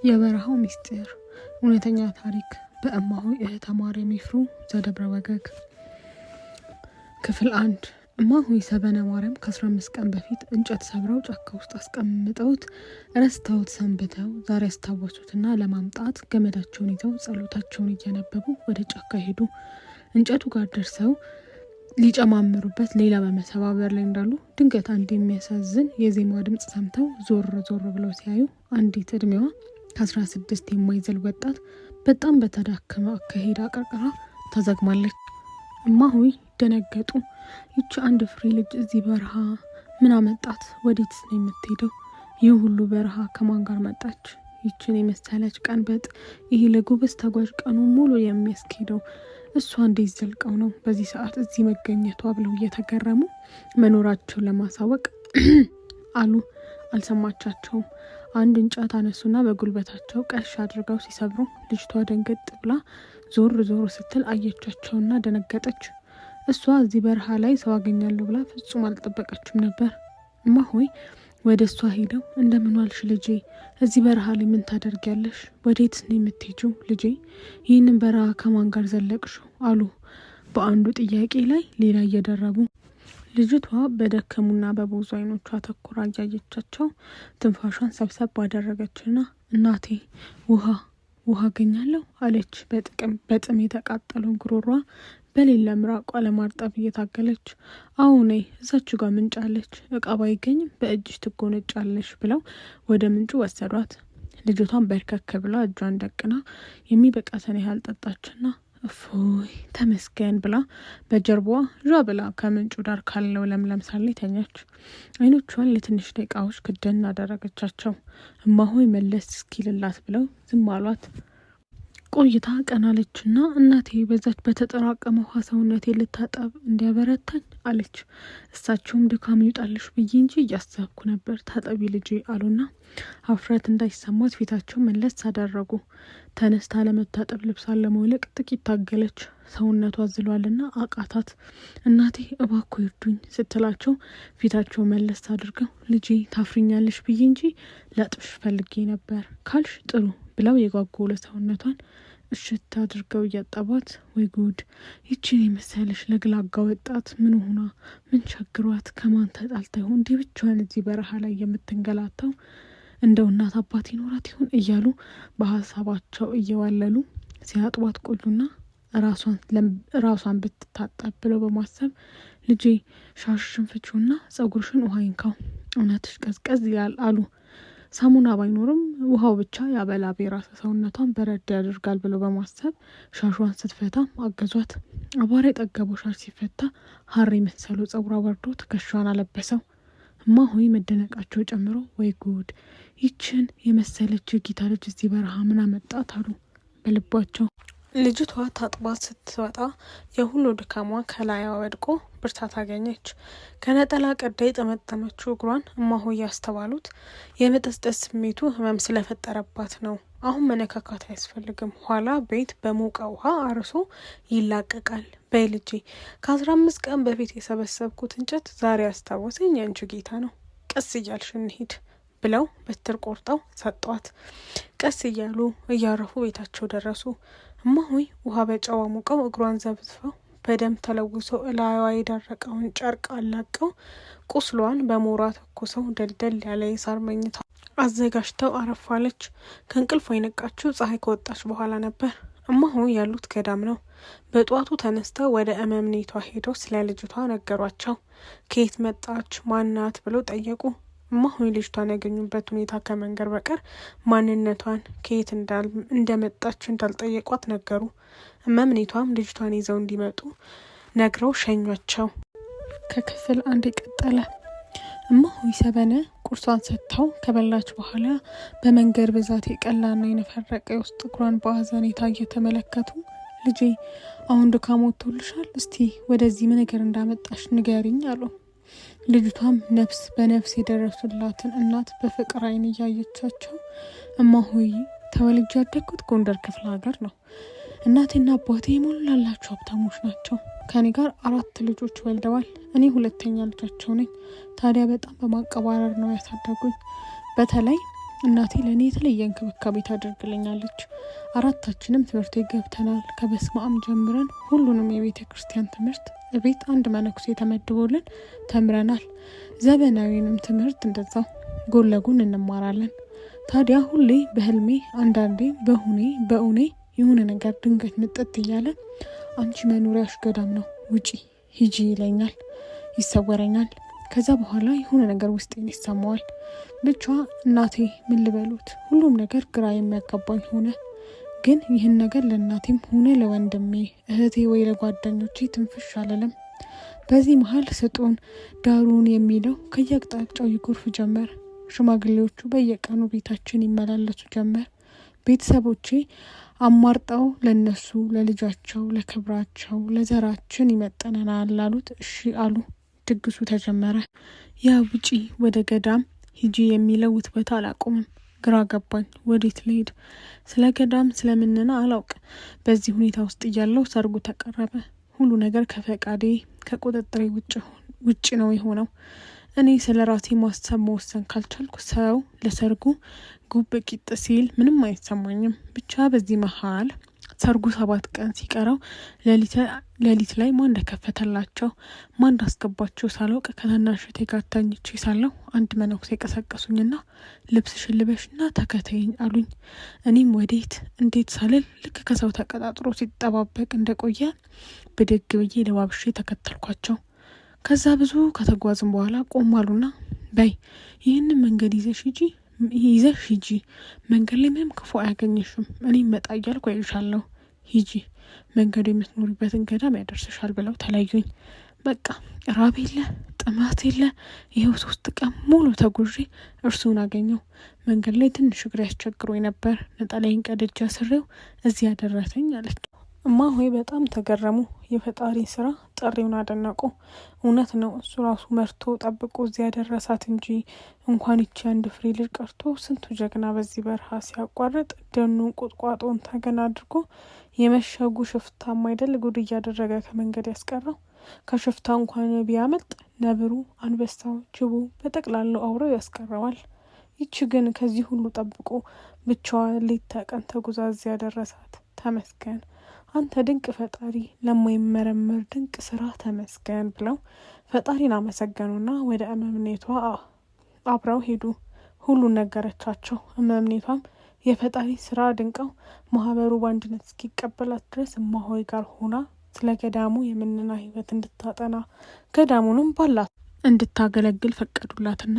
የበረሃው ሚስጥር እውነተኛ ታሪክ በእማሆይ እህተ ማርያም ይፍሩ ዘደብረ ወገግ። ክፍል 1። እማሆይ ሰበነ ማርያም ከ15 ቀን በፊት እንጨት ሰብረው ጫካ ውስጥ አስቀምጠውት ረስተውት ሰንብተው ዛሬ አስታወሱትና ለማምጣት ገመዳቸውን ይዘው ጸሎታቸውን እያነበቡ ወደ ጫካ ሄዱ። እንጨቱ ጋር ደርሰው ሊጨማምሩበት ሌላ በመሰባበር ላይ እንዳሉ ድንገት አንድ የሚያሳዝን የዜማ ድምጽ ሰምተው ዞር ብለው ሲያዩ አንዲት እድሜዋ ከ16 የማይዘል ወጣት በጣም በተዳከመ አካሄድ አቀርቅራ ተዘግማለች። እማሆይ ደነገጡ። ይቺ አንድ ፍሬ ልጅ እዚህ በረሃ ምን አመጣት? ወዴትስ ነው የምትሄደው? ይህ ሁሉ በረሃ ከማን ጋር መጣች? ይችን የመሰለች ቀንበጥ ይሄ ለጎበዝ ተጓዥ ቀኑ ሙሉ የሚያስኬደው እሷ እንዴት ዘልቀው ነው በዚህ ሰዓት እዚህ መገኘቷ ብለው እየተገረሙ መኖራቸውን ለማሳወቅ አሉ። አልሰማቻቸውም። አንድ እንጨት አነሱና በጉልበታቸው ቀሽ አድርገው ሲሰብሩ ልጅቷ ደንገጥ ብላ ዞር ስትል አየቻቸውና ደነገጠች። እሷ እዚህ በረሃ ላይ ሰው አገኛለሁ ብላ ፍጹም አልጠበቀችም ነበር። እማሆይ ወደ እሷ ሄደው እንደምን ዋልሽ ልጄ? እዚህ በረሃ ላይ ምን ታደርጊያለሽ? ወዴትስ ነው የምትሄጂው ልጄ? ይህንን በረሃ ከማን ጋር ዘለቅሽው? አሉ በአንዱ ጥያቄ ላይ ሌላ እየደረቡ። ልጅቷ በደከሙና በቦዙ አይኖቿ ተኩራ እያየቻቸው ትንፋሿን ሰብሰብ ባደረገችና እናቴ ውሃ አገኛለሁ አለች። በጥም የተቃጠለው ጉሮሯ በሌላ ምራቋ ለማርጠብ እየታገለች። አሁን እዛች ጋር ምንጭ አለች፣ እቃ ባይገኝም በእጅሽ ትጎነጫለሽ ብለው ወደ ምንጩ ወሰዷት። ልጅቷን በርከክ ብላ እጇን ደቅና የሚበቃትን ያህል ጠጣችና እፎይ ተመስገን ብላ በጀርባዋ ዣ ብላ ከምንጩ ዳር ካለው ለምለም ሳለ ተኛች። አይኖቿን ለትንሽ ደቂቃዎች ክደን አደረገቻቸው። እማሆይ መለስ እስኪልላት ብለው ዝም አሏት። ቆይታ ቀናለችና እናቴ በዛች በተጠራቀመ ውሃ ሰውነቴ ልታጠብ እንዲያበረታኝ አለች። እሳቸውም ድካም ይውጣልሽ ብዬ እንጂ እያሰብኩ ነበር፣ ታጠቢ ልጄ አሉና አፍረት እንዳይሰማት ፊታቸው መለስ አደረጉ። ተነስታ ለመታጠብ ልብሳን ለመውለቅ ጥቂት ታገለች። ሰውነቷ አዝሏልና አቃታት። እናቴ እባክዎ ይርዱኝ ስትላቸው ፊታቸው መለስ አድርገው ልጄ ታፍሪኛለሽ ብዬ እንጂ ላጥብሽ ፈልጌ ነበር ካልሽ ጥሩ ብለው የጓጉለ ሰውነቷን እሽት አድርገው እያጠቧት፣ ወይ ጉድ! ይቺን የመሰለሽ ለግላጋ ወጣት ምን ሆና ምን ቸግሯት ከማን ተጣልታ ይሆን እንዲህ ብቻዋን እዚህ በረሃ ላይ የምትንገላታው? እንደው እናት አባት ይኖራት ይሆን እያሉ በሀሳባቸው እየዋለሉ ሲያጥቧት ቆዩና ራሷን ብትታጠብ ብለው በማሰብ ልጄ ሻሽን ፍቹና ጸጉርሽን ውሃ ይንካው፣ እውነትሽ ቀዝቀዝ ይላል አሉ። ሳሙና ባይኖርም ውሃው ብቻ ያበላ የራስ ሰውነቷን በረድ ያደርጋል ብለው በማሰብ ሻሿን ስትፈታ አገዟት። አቧራ የጠገበው ሻሽ ሲፈታ ሀር መሰሉ ጸጉሯ ወርዶ ትከሻዋን አለበሰው። እማሆይ መደነቃቸው ጨምሮ ወይ ጉድ! ይችን የመሰለች ጌታ ልጅ እዚህ በረሃ ምን አመጣት አሉ በልባቸው። ልጅቷ ታጥባ ስትወጣ የሁሉ ድካሟ ከላይዋ ወድቆ ብርታት አገኘች። ከነጠላ ቀዳ የጠመጠመችው እግሯን እማሆይ ያስተዋሉት የመጠስጠስ ስሜቱ ህመም ስለፈጠረባት ነው። አሁን መነካካት አያስፈልግም፣ ኋላ ቤት በሞቀ ውሃ አርሶ ይላቀቃል። በይ ልጄ ከ15 ቀን በፊት የሰበሰብኩት እንጨት ዛሬ አስታወሰኝ፣ ያንቺ ጌታ ነው፣ ቀስ እያልሽ እንሂድ ብለው በትር ቆርጠው ሰጧት። ቀስ እያሉ እያረፉ ቤታቸው ደረሱ። እማሆይ ውሃ በጨዋ ሙቀው እግሯን ዘብዝፈው በደም ተለውሶ እላዩዋ የደረቀውን ጨርቅ አላቀው ቁስሏን በሞራ ተኩሰው ደልደል ያለ የሳር መኝታ አዘጋጅተው አረፋለች። ከእንቅልፏ የነቃችው ፀሐይ ከወጣች በኋላ ነበር። እማሆይ ያሉት ገዳም ነው። በጧቱ ተነስተው ወደ እመምኔቷ ሄደው ስለ ልጅቷ ነገሯቸው። ከየት መጣች ማናት ብለው ጠየቁ። እማሆይ ልጅቷን ያገኙበት ሁኔታ ከመንገር በቀር ማንነቷን ከየት እንደመጣች እንዳልጠየቋት ነገሩ። እመምኔቷም ልጅቷን ይዘው እንዲመጡ ነግረው ሸኟቸው። ከክፍል 1 የቀጠለ። እማሆይ ሰበነ ቁርሷን ሰጥተው ከበላች በኋላ በመንገድ ብዛት የቀላና የነፈረቀ የውስጥ እግሯን በአዘኔታ እየተመለከቱ ልጄ አሁን ድካም ወጥቶልሻል፣ እስቲ ወደዚህ ምን ነገር እንዳመጣሽ ንገሪኝ አሉ። ልጅቷም ነፍስ በነፍስ የደረሱላትን እናት በፍቅር አይን እያየቻቸው እማሆይ ተወልጄ ያደግኩት ጎንደር ክፍለ ሀገር ነው። እናቴና አባቴ የሞላላቸው ሀብታሞች ናቸው። ከኔ ጋር 4 ልጆች ወልደዋል። እኔ ሁለተኛ ልጃቸው ነኝ። ታዲያ በጣም በማቀባረር ነው ያሳደጉኝ። በተለይ እናቴ ለእኔ የተለየ እንክብካቤ ታደርግልኛለች። አራታችንም ትምህርት ቤት ገብተናል። ከበስመ አብ ጀምረን ሁሉንም የቤተ ክርስቲያን ትምህርት ቤት አንድ መነኩሴ ተመድቦልን ተምረናል። ዘመናዊንም ትምህርት እንደዛው ጎን ለጎን እንማራለን። ታዲያ ሁሌ በህልሜ አንዳንዴ በእውኔ የሆነ ነገር ድንገት ምጥጥ እያለ አንቺ መኖሪያሽ ገዳም ነው፣ ውጪ ሂጂ ይለኛል፣ ይሰወረኛል። ከዛ በኋላ የሆነ ነገር ውስጤን ይሰማዋል። ብቻ እናቴ ምን ልበሉት፣ ሁሉም ነገር ግራ የሚያጋባኝ ሆነ። ግን ይህን ነገር ለእናቴም ሆነ ለወንድሜ እህቴ ወይ ለጓደኞቼ ትንፍሽ አልልም። በዚህ መሀል ስጡን ዳሩን የሚለው ከየአቅጣጫው ይጎርፍ ጀመር። ሽማግሌዎቹ በየቀኑ ቤታችን ይመላለሱ ጀመር። ቤተሰቦቼ አማርጠው ለነሱ ለልጃቸው ለክብራቸው ለዘራችን ይመጠነናል ላሉት እሺ አሉ። ድግሱ ተጀመረ። ያ ውጪ ወደ ገዳም ሂጂ የሚለው ውትበታ አላቆምም። ግራ ገባኝ። ወዴት ልሄድ? ስለ ገዳም ስለምንና አላውቅ። በዚህ ሁኔታ ውስጥ እያለው ሰርጉ ተቀረበ። ሁሉ ነገር ከፈቃዴ ከቁጥጥሬ ውጭ ነው የሆነው። እኔ ስለ ራሴ ማሰብ መወሰን ካልቻልኩ ሰው ለሰርጉ ጉብ ቂጥ ሲል ምንም አይሰማኝም። ብቻ በዚህ መሀል ሰርጉ 7 ቀን ሲቀረው ሌሊት ላይ ማን እንደከፈተላቸው ማን እንዳስገባቸው ሳላውቅ ከታናሽቴ ጋር ተኝቼ ሳለሁ አንድ መነኩሴ ቀሰቀሱኝና ልብስሽን ልበሽና ተከተይኝ አሉኝ። እኔም ወዴት እንዴት ሳልል ልክ ከሰው ተቀጣጥሮ ሲጠባበቅ እንደቆየ ብድግ ብዬ ለባብሼ ተከተልኳቸው። ከዛ ብዙ ከተጓዝን በኋላ ቆማሉና በይ ይህንን መንገድ ይዘሽ ሂጂ፣ መንገድ ላይ ምንም ክፉ አያገኝሽም፣ እኔም መጣ እያልኩ አይሻለሁ፣ ሂጂ፣ መንገዱ የምትኖሪበትን ገዳም ያደርስሻል ብለው ተለዩኝ። በቃ ራብ የለ ጥማት የለ። ይኸው 3 ቀን ሙሉ ተጉዤ እርሱን አገኘው። መንገድ ላይ ትንሽ እግሬ ያስቸግሮኝ ነበር። ነጠላዬን ቀድጄ አስሬው እዚህ ያደረሰኝ አለች። እማ ሆይ በጣም ተገረሙ። የፈጣሪ ስራ ጥሪውን አደነቁ። እውነት ነው፣ እሱ ራሱ መርቶ ጠብቆ እዚህ ያደረሳት እንጂ እንኳን ይቺ አንድ ፍሬ ልጅ ቀርቶ ስንቱ ጀግና በዚህ በረሃ ሲያቋርጥ ደኑን ቁጥቋጦን ተገን አድርጎ የመሸጉ ሽፍታም አይደል ጉድ እያደረገ ከመንገድ ያስቀረው። ከሽፍታ እንኳን ቢያመልጥ ነብሩ፣ አንበሳው፣ ጅቡ በጠቅላላው አውሬው ያስቀረዋል። ይቺ ግን ከዚህ ሁሉ ጠብቆ ብቻዋን ሌት ተቀን ተጉዛ እዚህ ያደረሳት። ተመስገን አንተ ድንቅ ፈጣሪ፣ ለማይመረመር ድንቅ ስራ ተመስገን ብለው ፈጣሪን አመሰገኑና ወደ እመምኔቷ አብረው ሄዱ። ሁሉን ነገረቻቸው። እመምኔቷም የፈጣሪ ስራ ድንቀው ማህበሩ በአንድነት እስኪቀበላት ድረስ እማሆይ ጋር ሆና ስለ ገዳሙ የምንና ህይወት እንድታጠና ገዳሙንም ባላት እንድታገለግል ፈቀዱላትና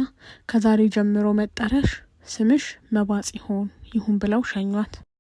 ከዛሬ ጀምሮ መጠሪያሽ ስምሽ መባጽዮን ይሁን ብለው ሸኟት።